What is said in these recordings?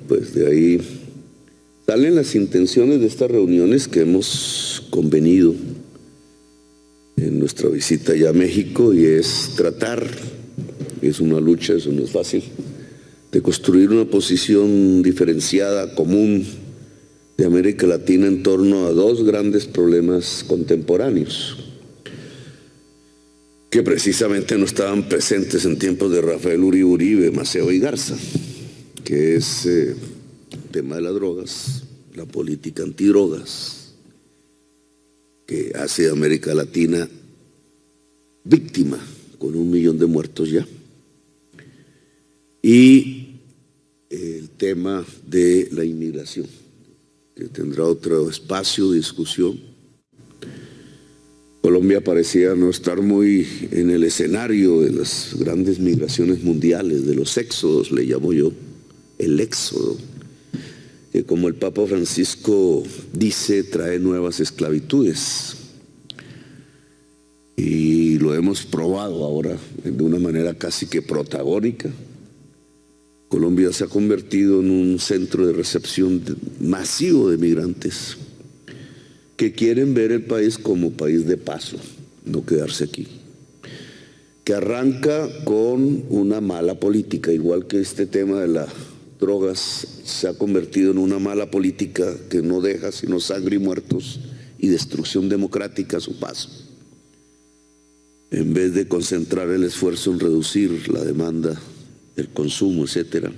pues de ahí salen las intenciones de estas reuniones que hemos convenido en nuestra visita ya a México, y es tratar, es una lucha, eso no es fácil, de construir una posición diferenciada, común, de América Latina en torno a dos grandes problemas contemporáneos, que precisamente no estaban presentes en tiempos de Rafael Uribe, Maceo y Garza, que es el tema de las drogas, la política antidrogas, que hace a América Latina víctima, con 1 millón de muertos ya, y el tema de la inmigración, que tendrá otro espacio de discusión. Colombia parecía no estar muy en el escenario de las grandes migraciones mundiales, de los éxodos, le llamo yo, el éxodo, que como el Papa Francisco dice, trae nuevas esclavitudes. Y lo hemos probado ahora de una manera casi que protagónica. Colombia se ha convertido en un centro de recepción masivo de migrantes que quieren ver el país como país de paso, no quedarse aquí. Que arranca con una mala política, igual que este tema de las drogas se ha convertido en una mala política que no deja sino sangre y muertos y destrucción democrática a su paso. En vez de concentrar el esfuerzo en reducir la demanda, el consumo, etcétera.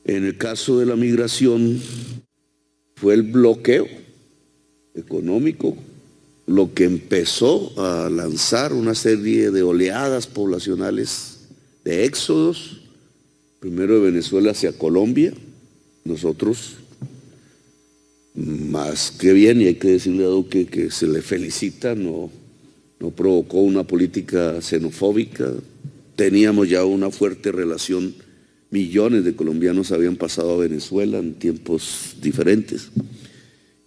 En el caso de la migración, fue el bloqueo económico lo que empezó a lanzar una serie de oleadas poblacionales, de éxodos, primero de Venezuela hacia Colombia. Nosotros, más que bien, y hay que decirle a Duque que se le felicita, no provocó una política xenofóbica. Teníamos ya una fuerte relación, millones de colombianos habían pasado a Venezuela en tiempos diferentes,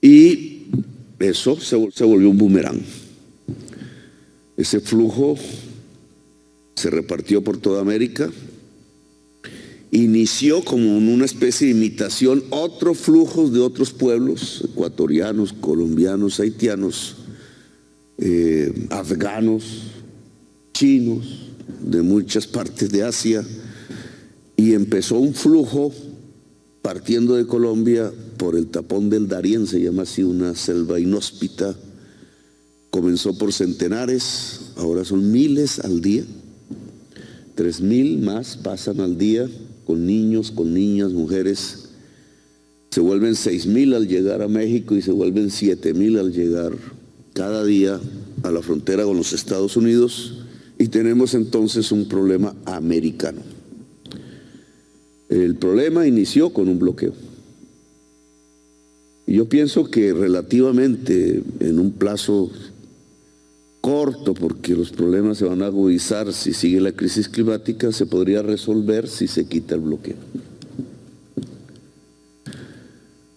y eso se volvió un boomerang. Ese flujo se repartió por toda América, inició como en una especie de imitación otros flujos de otros pueblos, ecuatorianos, colombianos, haitianos, afganos, chinos, de muchas partes de Asia, y empezó un flujo partiendo de Colombia por el tapón del Darién, se llama así, una selva inhóspita. Comenzó por centenares, ahora son miles al día, 3.000 más pasan al día, con niños, con niñas, mujeres. Se vuelven 6.000 al llegar a México y se vuelven 7.000 al llegar cada día a la frontera con los Estados Unidos, y tenemos entonces un problema americano. El problema inició con un bloqueo. Y yo pienso que relativamente en un plazo corto, porque los problemas se van a agudizar si sigue la crisis climática, se podría resolver si se quita el bloqueo.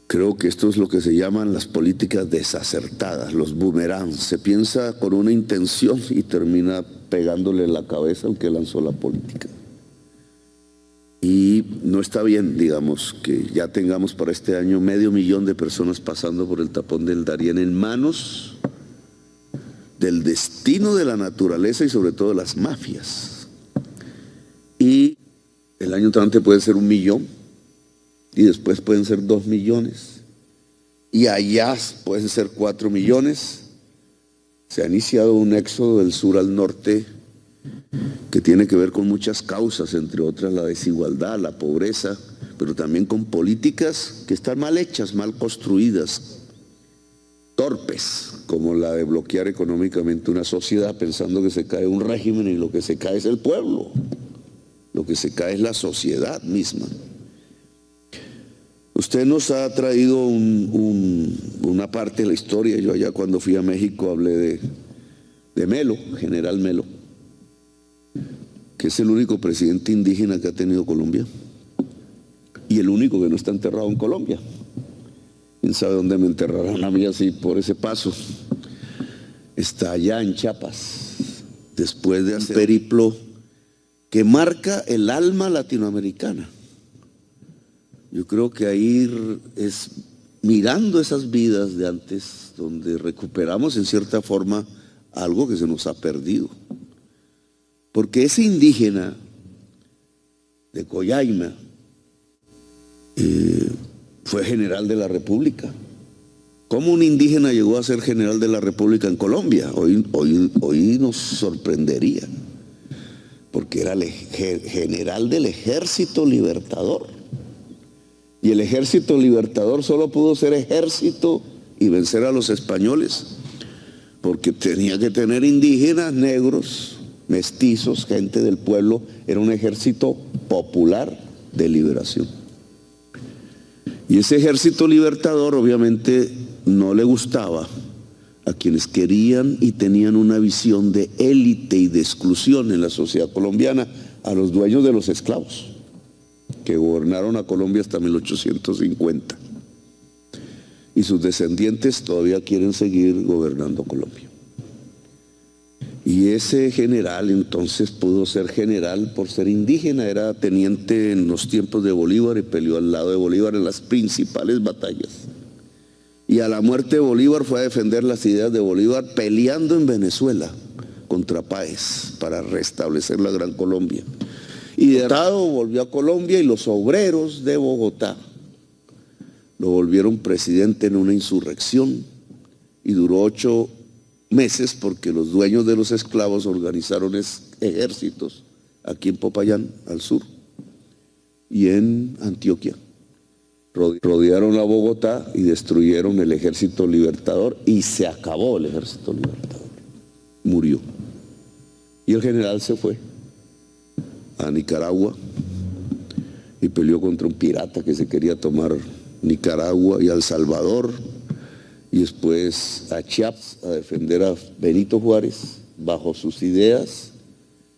Creo que esto es lo que se llaman las políticas desacertadas, los boomerangs. Se piensa con una intención y termina pegándole la cabeza al que lanzó la política. Y no está bien, digamos, que ya tengamos para este año 500.000 de personas pasando por el tapón del Darién en manos del destino de la naturaleza y sobre todo de las mafias. Y el año entrante puede ser 1 millón, y después pueden ser 2 millones, y allá pueden ser 4 millones. Se ha iniciado un éxodo del sur al norte que tiene que ver con muchas causas, entre otras la desigualdad, la pobreza, pero también con políticas que están mal hechas, mal construidas, torpes, como la de bloquear económicamente una sociedad pensando que se cae un régimen y lo que se cae es el pueblo, lo que se cae es la sociedad misma. Usted nos ha traído una parte de la historia. Yo allá cuando fui a México hablé de Melo, General Melo, que es el único presidente indígena que ha tenido Colombia y el único que no está enterrado en Colombia. ¿Quién sabe dónde me enterrarán a mí así por ese paso? Está allá en Chiapas, después de hacer un periplo que marca el alma latinoamericana. Yo creo que ahí es mirando esas vidas de antes donde recuperamos en cierta forma algo que se nos ha perdido. Porque ese indígena de Collaima fue general de la República. ¿Cómo un indígena llegó a ser general de la República en Colombia? Hoy nos sorprendería, porque era el general del Ejército Libertador. Y el Ejército Libertador solo pudo ser ejército y vencer a los españoles, porque tenía que tener indígenas, negros, mestizos, gente del pueblo. Era un ejército popular de liberación. Y ese Ejército Libertador obviamente no le gustaba a quienes querían y tenían una visión de élite y de exclusión en la sociedad colombiana, a los dueños de los esclavos, que gobernaron a Colombia hasta 1850. Y sus descendientes todavía quieren seguir gobernando Colombia. Y ese general entonces pudo ser general por ser indígena, era teniente en los tiempos de Bolívar y peleó al lado de Bolívar en las principales batallas. Y a la muerte de Bolívar fue a defender las ideas de Bolívar peleando en Venezuela contra Páez para restablecer la Gran Colombia. Y derrotado volvió a Colombia y los obreros de Bogotá lo volvieron presidente en una insurrección y duró 8 meses porque los dueños de los esclavos organizaron ejércitos aquí en Popayán, al sur, y en Antioquia. Rodearon a Bogotá y destruyeron el Ejército Libertador y se acabó el Ejército Libertador. Murió. Y el general se fue a Nicaragua y peleó contra un pirata que se quería tomar Nicaragua y a El Salvador, y después a Chiapas a defender a Benito Juárez bajo sus ideas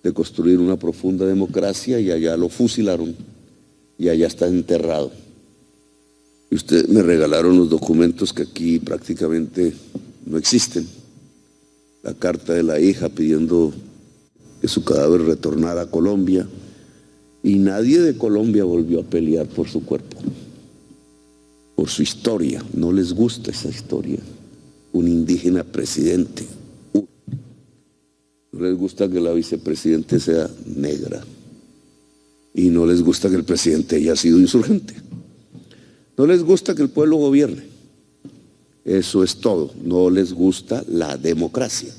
de construir una profunda democracia, y allá lo fusilaron y allá está enterrado. Y ustedes me regalaron los documentos que aquí prácticamente no existen. La carta de la hija pidiendo que su cadáver retornara a Colombia, y nadie de Colombia volvió a pelear por su cuerpo, por su historia. No les gusta esa historia. Un indígena presidente. No les gusta que la vicepresidente sea negra. Y no les gusta que el presidente haya sido insurgente. No les gusta que el pueblo gobierne. Eso es todo. No les gusta la democracia.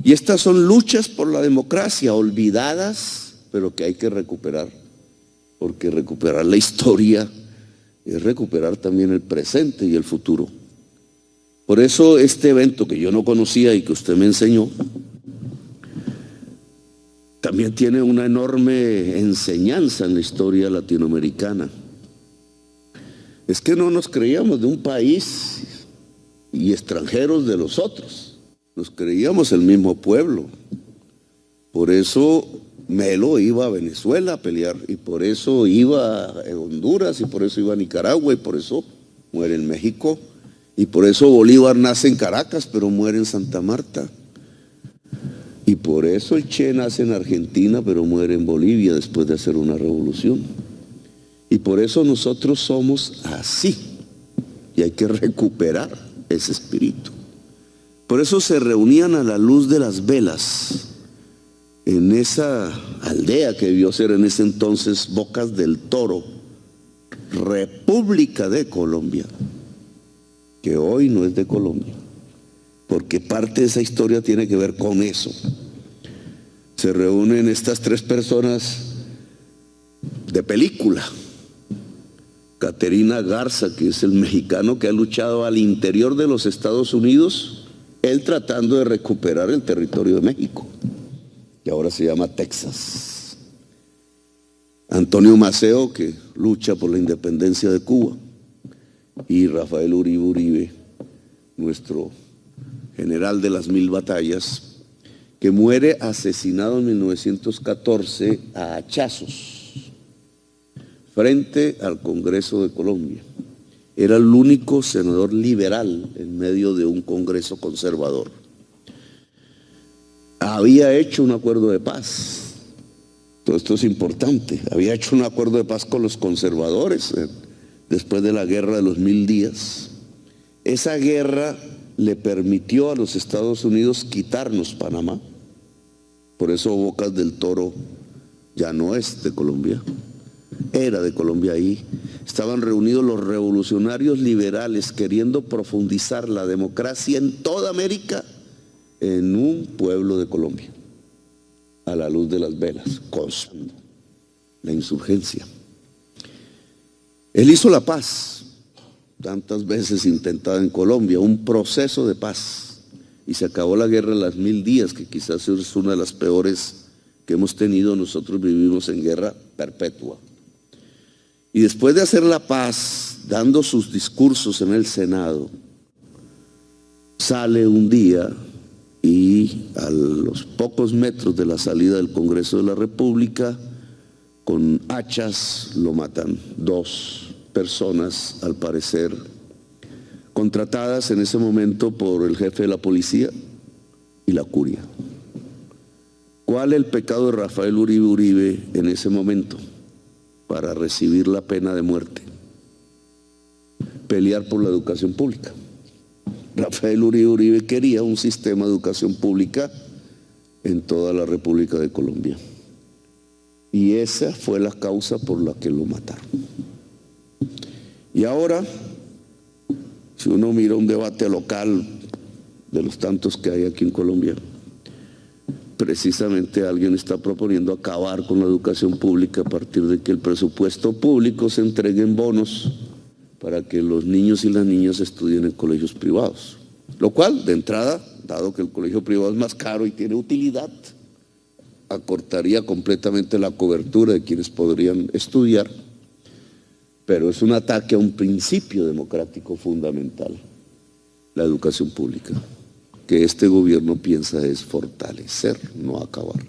Y estas son luchas por la democracia, olvidadas, pero que hay que recuperar. Porque recuperar la historia es recuperar también el presente y el futuro. Por eso este evento que yo no conocía y que usted me enseñó, también tiene una enorme enseñanza en la historia latinoamericana. Es que no nos creíamos de un país y extranjeros de los otros. Nos creíamos el mismo pueblo. Por eso Melo iba a Venezuela a pelear, y por eso iba a Honduras, y por eso iba a Nicaragua, y por eso muere en México, y por eso Bolívar nace en Caracas, pero muere en Santa Marta. Y por eso el Che nace en Argentina, pero muere en Bolivia después de hacer una revolución. Y por eso nosotros somos así, y hay que recuperar ese espíritu. Por eso se reunían a la luz de las velas en esa aldea que debió ser en ese entonces Bocas del Toro, República de Colombia, que hoy no es de Colombia, porque parte de esa historia tiene que ver con eso. Se reúnen estas 3 personas de película. Caterina Garza, que es el mexicano que ha luchado al interior de los Estados Unidos, él tratando de recuperar el territorio de México, que ahora se llama Texas. Antonio Maceo, que lucha por la independencia de Cuba, y Rafael Uribe Uribe, nuestro general de las 1000 batallas, que muere asesinado en 1914 a hachazos frente al Congreso de Colombia. Era el único senador liberal en medio de un Congreso conservador. Había hecho un acuerdo de paz. Todo esto es importante. Había hecho un acuerdo de paz con los conservadores después de la guerra de los 1000 días. Esa guerra le permitió a los Estados Unidos quitarnos Panamá. Por eso Bocas del Toro ya no es de Colombia. Era de Colombia ahí. Estaban reunidos los revolucionarios liberales queriendo profundizar la democracia en toda América en un pueblo de Colombia, a la luz de las velas, constando la insurgencia. Él hizo la paz, tantas veces intentada en Colombia, un proceso de paz, y se acabó la guerra de las 1000 días, que quizás es una de las peores que hemos tenido. Nosotros vivimos en guerra perpetua. Y después de hacer la paz, dando sus discursos en el Senado, sale un día y a los pocos metros de la salida del Congreso de la República, con hachas lo matan. 2 personas, al parecer, contratadas en ese momento por el jefe de la policía y la curia. ¿Cuál es el pecado de Rafael Uribe Uribe en ese momento para recibir la pena de muerte? Pelear por la educación pública. Rafael Uribe Uribe quería un sistema de educación pública en toda la República de Colombia. Y esa fue la causa por la que lo mataron. Y ahora, si uno mira un debate local de los tantos que hay aquí en Colombia, precisamente alguien está proponiendo acabar con la educación pública a partir de que el presupuesto público se entregue en bonos para que los niños y las niñas estudien en colegios privados. Lo cual, de entrada, dado que el colegio privado es más caro y tiene utilidad, acortaría completamente la cobertura de quienes podrían estudiar, pero es un ataque a un principio democrático fundamental, la educación pública, que este gobierno piensa es fortalecer, no acabar.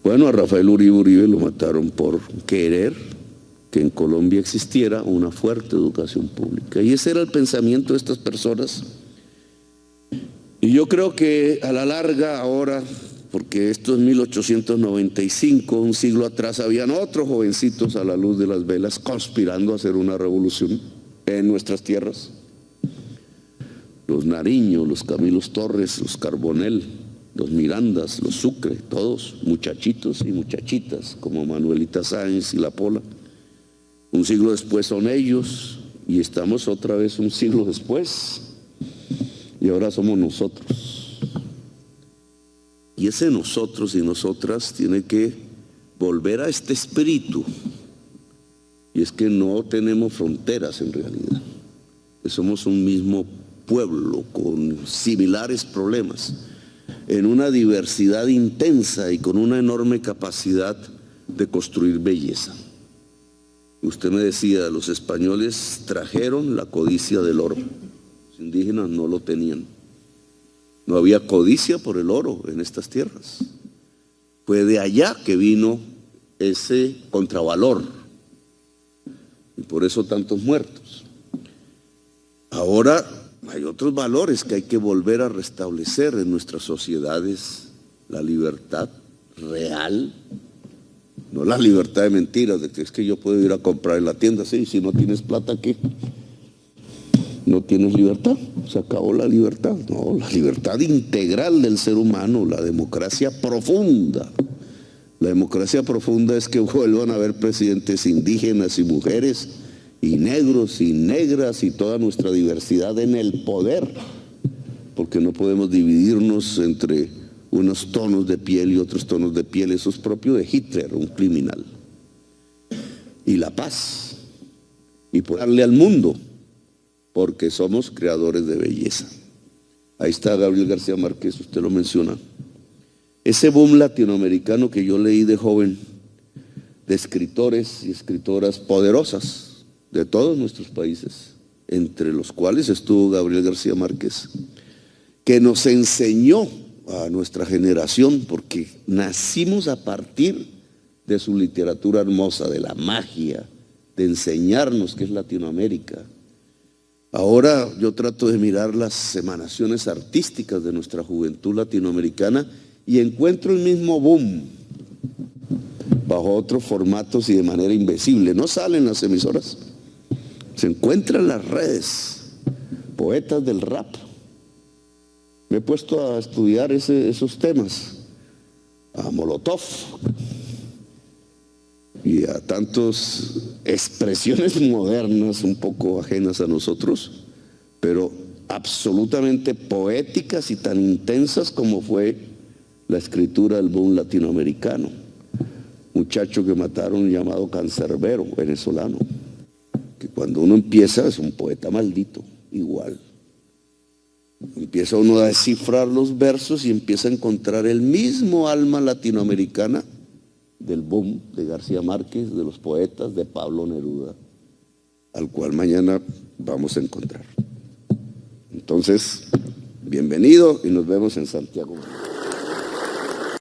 Bueno, a Rafael Uribe Uribe lo mataron por querer que en Colombia existiera una fuerte educación pública. Y ese era el pensamiento de estas personas. Y yo creo que a la larga ahora, porque esto es 1895, un siglo atrás, habían otros jovencitos a la luz de las velas conspirando a hacer una revolución en nuestras tierras. Los Nariño, los Camilos Torres, los Carbonell, los Mirandas, los Sucre, todos muchachitos y muchachitas como Manuelita Sáenz y La Pola. Un siglo después son ellos y estamos otra vez un siglo después y ahora somos nosotros. Y ese nosotros y nosotras tiene que volver a este espíritu, y es que no tenemos fronteras en realidad, que somos un mismo pueblo con similares problemas, en una diversidad intensa y con una enorme capacidad de construir belleza. Usted me decía, los españoles trajeron la codicia del oro, los indígenas no lo tenían. No había codicia por el oro en estas tierras. Fue de allá que vino ese contravalor, y por eso tantos muertos. Ahora hay otros valores que hay que volver a restablecer en nuestras sociedades: la libertad real, no la libertad de mentiras, de que es que yo puedo ir a comprar en la tienda, sí, si no tienes plata, ¿qué? No tienes libertad, se acabó la libertad. No, la libertad integral del ser humano, la democracia profunda. La democracia profunda es que vuelvan a haber presidentes indígenas y mujeres, y negros y negras, y toda nuestra diversidad en el poder, porque no podemos dividirnos entre unos tonos de piel y otros tonos de piel. Eso es propio de Hitler, un criminal. Y la paz, y por darle al mundo, porque somos creadores de belleza. Ahí está Gabriel García Márquez, usted lo menciona. Ese boom latinoamericano que yo leí de joven, de escritores y escritoras poderosas de todos nuestros países, entre los cuales estuvo Gabriel García Márquez, que nos enseñó a nuestra generación, porque nacimos a partir de su literatura hermosa, de la magia, de enseñarnos qué es Latinoamérica. Ahora yo trato de mirar las emanaciones artísticas de nuestra juventud latinoamericana y encuentro el mismo boom bajo otros formatos y de manera invisible. No salen las emisoras, se encuentran en las redes. Poetas del rap. Me he puesto a estudiar esos temas, a Molotov y a tantas expresiones modernas un poco ajenas a nosotros, pero absolutamente poéticas y tan intensas como fue la escritura del boom latinoamericano. Muchacho que mataron llamado Cancerbero, venezolano, que cuando uno empieza es un poeta maldito, igual. Empieza uno a descifrar los versos y empieza a encontrar el mismo alma latinoamericana del boom de García Márquez, de los poetas, de Pablo Neruda, al cual mañana vamos a encontrar. Entonces, bienvenido y nos vemos en Santiago.